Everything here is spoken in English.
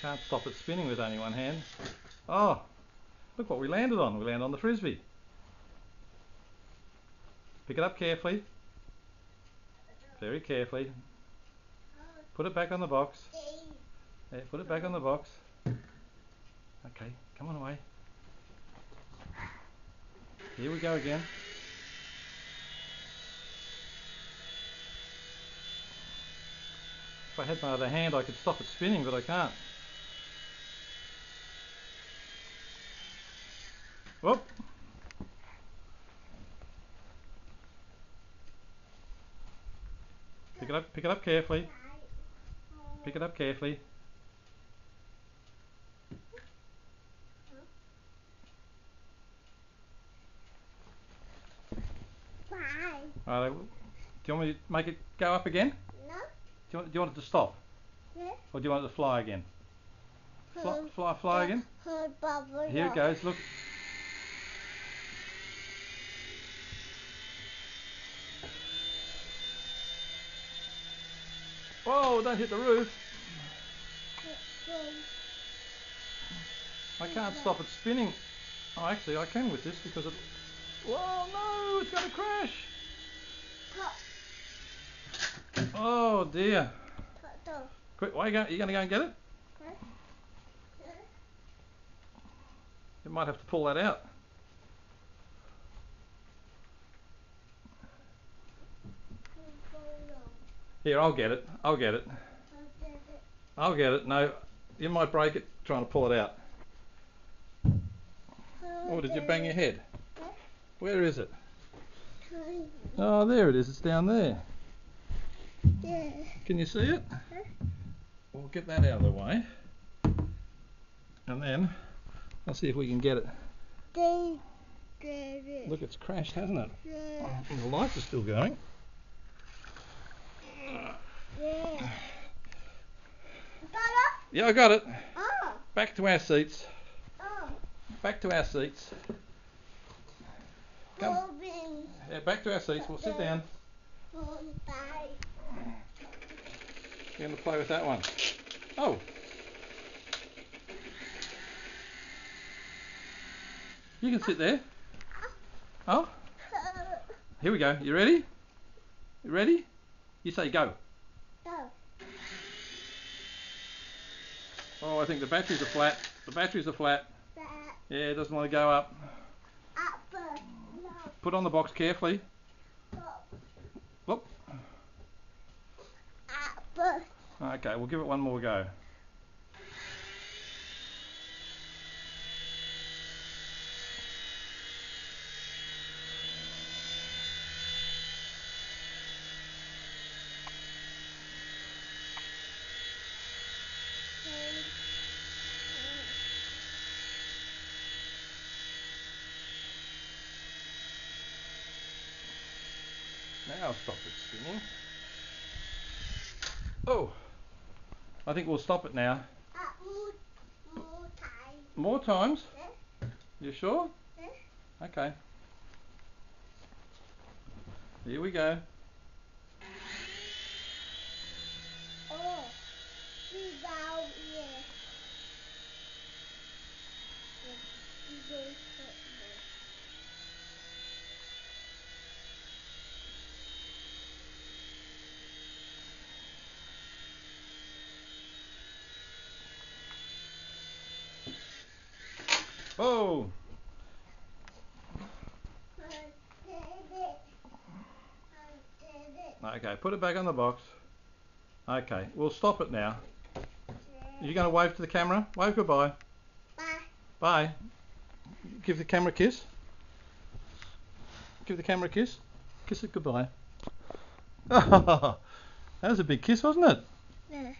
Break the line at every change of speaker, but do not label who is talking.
can't stop it spinning with only one hand. Oh, look what we landed on. We landed on the frisbee. Pick it up carefully. Very carefully. Put it back on the box. Yeah, put it back on the box. Okay, come on away. Here we go again. If I had my other hand I could stop it spinning, but I can't. Whoop! Pick it up carefully. Pick it up carefully. Do you want me to make it go up again? No. Do you want it to stop? Yeah. Or do you want it to fly again? Fly again? Here it goes, look. Whoa, don't hit the roof. I can't stop it spinning. Oh, actually I can with this because it... Whoa, no, it's going to crash. Oh dear. Quick, why are you going to go and get it? You might have to pull that out. Here, I'll get it. I'll get it. I'll get it. No, you might break it trying to pull it out. Oh, did you bang your head? Where is it? Oh, there it is. It's down there. Can you see it? We'll get that out of the way. And then, I'll see if we can get it. Look, it's crashed, hasn't it? And the lights are still going. Yeah, I got it. Back to our seats. Back to our seats. Come. Yeah, back to our seats. We'll sit down. You're going to play with that one. Oh. You can sit there. Oh. Here we go. You ready? You ready? You say go. Go. Oh, I think the batteries are flat. The batteries are flat. Yeah, it doesn't want to go up. Put on the box carefully. Look. Okay, we'll give it one more go. Now I'll stop it spinning. Oh, I think we'll stop it now. More times. More times? Yeah. You sure? Yeah. Okay. Here we go. Oh, she's out here. Oh! Okay, put it back on the box. Okay, we'll stop it now. Are you going to wave to the camera? Wave goodbye. Bye. Bye. Give the camera a kiss. Give the camera a kiss. Kiss it goodbye. That was a big kiss, wasn't it? Yeah.